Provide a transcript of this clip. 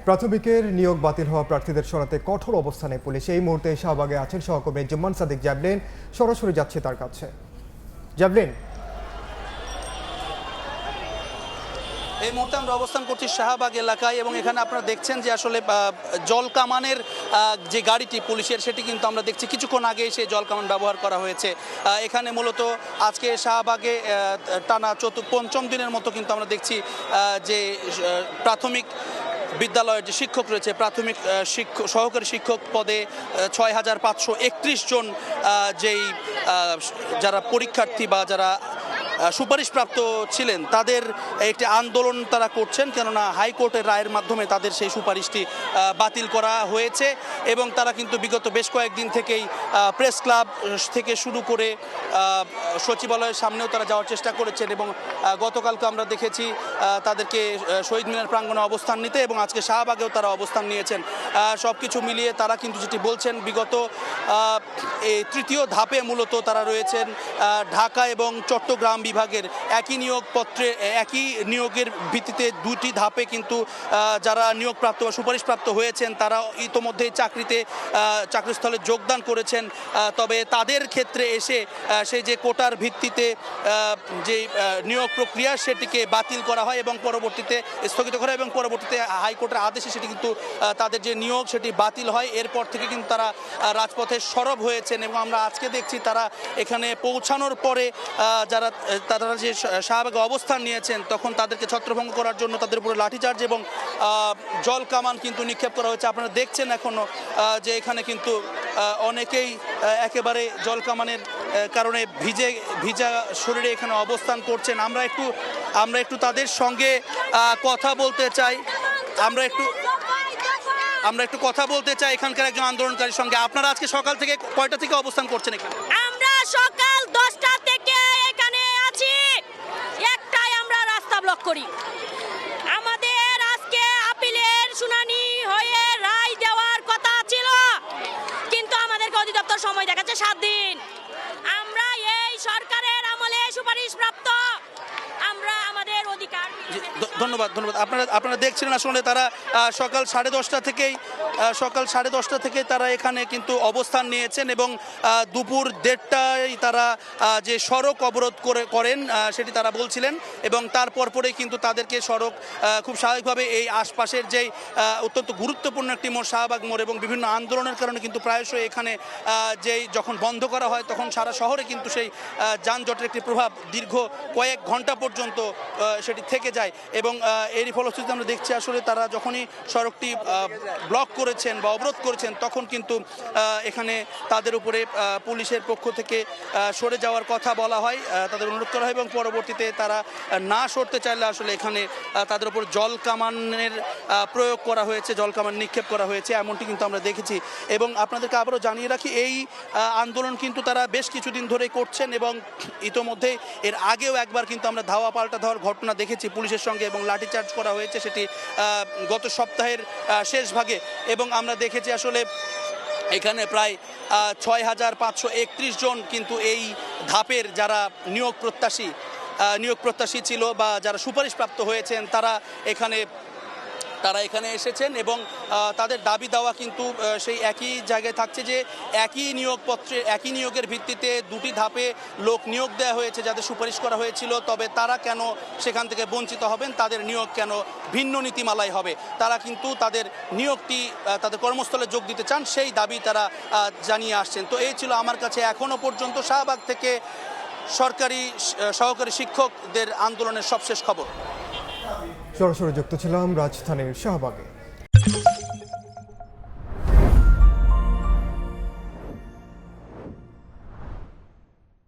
প্রাথমিকের নিয়োগ বাতিল হওয়া প্রার্থীদের সরাতে কঠোর অবস্থানে পুলিশ। এই মুহূর্তে শাহবাগে আছেন সহকর্মী জুম্মান সাদিক জ্যাভলিন, সরাসরি যাচ্ছে তার কাছে। জ্যাভলিন, এই মুহূর্তে আমরা অবস্থান করছি শাহবাগ এলাকায় এবং এখানে আপনারা দেখছেন যে আসলে জল কামানের যে গাড়িটি পুলিশের, সেটি কিন্তু আমরা দেখছি কিছুক্ষণ আগে সেই জল কামান ব্যবহার করা হয়েছে। এখানে মূলত আজকে শাহবাগে টানা পঞ্চম দিনের মতো কিন্তু আমরা দেখছি যে প্রাথমিক বিদ্যালয়ের যে শিক্ষক রয়েছে, প্রাথমিক সহকারী শিক্ষক পদে ৬,৫৩১ জন যেই যারা পরীক্ষার্থী বা যারা সুপারিশপ্রাপ্ত ছিলেন তাদের একটি আন্দোলন তারা করছেন, কেননা হাইকোর্টের রায়ের মাধ্যমে তাদের সেই সুপারিশটি বাতিল করা হয়েছে। এবং তারা কিন্তু বিগত বেশ কয়েকদিন থেকেই প্রেস ক্লাব থেকে শুরু করে সচিবালয়ের সামনেও তারা যাওয়ার চেষ্টা করেছেন এবং গতকালকে আমরা দেখেছি তাদেরকে শহীদ মিনার প্রাঙ্গণে অবস্থান নিতে এবং আজকে শাহবাগেও তারা অবস্থান নিয়েছেন। সব কিছু মিলিয়ে তারা কিন্তু যেটি বলছেন, বিগত এই তৃতীয় ধাপে মূলত তারা রয়েছেন ঢাকা এবং চট্টগ্রাম বিভাগের একই নিয়োগপত্রে একই নিয়োগের ভিত্তিতে দুটি ধাপে কিন্তু যারা নিয়োগপ্রাপ্ত বা সুপারিশপ্রাপ্ত হয়েছেন তারা ইতোমধ্যেই চাকরিস্থলে যোগদান করেছেন। তবে তাদের ক্ষেত্রে এসে সেই যে কোটার ভিত্তিতে যে নিয়োগ প্রক্রিয়া সেটিকে বাতিল করা হয় এবং পরবর্তীতে স্থগিত করা হয় এবং পরবর্তীতে হাইকোর্টের আদেশে সেটি কিন্তু তাদের যে নিয়োগ সেটি বাতিল হয়। এরপর থেকে কিন্তু তারা রাজপথে সরব হয়েছেন এবং আমরা আজকে দেখছি তারা এখানে পৌঁছানোর পরে তারা যে শাহবাগে অবস্থান নিয়েছেন তখন তাদেরকে ছত্রভঙ্গ করার জন্য তাদের উপরে লাঠিচার্জ এবং জল কামান কিন্তু নিক্ষেপ করা হয়েছে। আপনারা দেখছেন এখনও যে এখানে কিন্তু অনেকেই একেবারে জল কামানের কারণে ভিজা শরীরে এখানে অবস্থান করছেন। আমরা একটু তাদের সঙ্গে কথা বলতে চাই। আমরা একটু কথা বলতে চাই এখানকার একজন আন্দোলনকারীর সঙ্গে। আপনারা আজকে সকাল থেকে কয়টা থেকে অবস্থান করছেন এখানে? আমরা সকাল 10টা থেকে এখানে আছি, একটাই আমরা রাস্তা ব্লক করি। আমাদের আজকে আপিলের শুনানি হয়ে রায় দেওয়ার কথা ছিল, কিন্তু আমাদেরকে অধিদপ্তর সময় দেখাচ্ছে 7 দিন। আমরা এই সরকারের আমলে সুপারিশ প্রাপ্ত, আমরা আমাদের অধিকার। ধন্যবাদ। আপনারা দেখছিলেন আসলে তারা সকাল 10:30 থেকে তারা এখানে কিন্তু অবস্থান নিয়েছেন এবং দুপুর 1:30টায় তারা যে সড়ক অবরোধ করেন সেটি তারা বলছিলেন এবং তারপর পরেই কিন্তু তাদেরকে সড়ক খুব স্বাভাবিকভাবে এই আশপাশের যেই অত্যন্ত গুরুত্বপূর্ণ একটি মোড় শাহবাগ মোড় এবং বিভিন্ন আন্দোলনের কারণে কিন্তু প্রায়শই এখানে যেই যখন বন্ধ করা হয় তখন সারা শহরে কিন্তু সেই যানজটের একটি প্রভাব দীর্ঘ কয়েক ঘন্টা পর্যন্ত সেটি থেকে যায় এবং এরই ফলশ্রুতিতে আমরা দেখছি আসলে তারা যখনই সড়কটি ব্লক করেছেন বা অবরোধ করেছেন তখন কিন্তু এখানে তাদের উপরে পুলিশের পক্ষ থেকে সরে যাওয়ার কথা বলা হয়, তাদের অনুরোধ করা হয় এবং পরবর্তীতে তারা না সরতে চাইলে আসলে এখানে তাদের উপর জল কামানের প্রয়োগ করা হয়েছে, জল কামান নিক্ষেপ করা হয়েছে, এমনটি কিন্তু আমরা দেখেছি। এবং আপনাদেরকে আবারও জানিয়ে রাখি এই আন্দোলন কিন্তু তারা বেশ কিছুদিন ধরে করছেন এবং ইতোমধ্যে এর আগেও একবার কিন্তু আমরা ধাওয়া পাল্টা ধাওয়ার ঘটনা দেখেছি পুলিশের সঙ্গে এবং লাঠিচার্জ করা হয়েছে সেটি গত সপ্তাহের শেষ ভাগে এবং আমরা দেখেছি আসলে এখানে প্রায় ৬,৫৩১ জন কিন্তু এই ধাপের যারা নিয়োগ প্রত্যাশী ছিল বা যারা সুপারিশপ্রাপ্ত হয়েছেন তারা এখানে এসেছেন এবং তাদের দাবি দেওয়া কিন্তু সেই একই জায়গায় থাকছে যে একই নিয়োগের ভিত্তিতে দুটি ধাপে লোক নিয়োগ দেওয়া হয়েছে যাদের সুপারিশ করা হয়েছিল, তবে তারা কেন সেখান থেকে বঞ্চিত হবেন, তাদের নিয়োগ কেন ভিন্ন নীতিমালায় হবে, তারা কিন্তু তাদের নিয়োগটি তাদের কর্মস্থলে যোগ দিতে চান, সেই দাবি তারা জানিয়ে আসছেন। তো এই ছিল আমার কাছে এখনও পর্যন্ত শাহবাগ থেকে সহকারী শিক্ষকদের আন্দোলনের সবশেষ খবর। সরাসরি যুক্ত ছিলাম রাজধানীর শাহবাগে।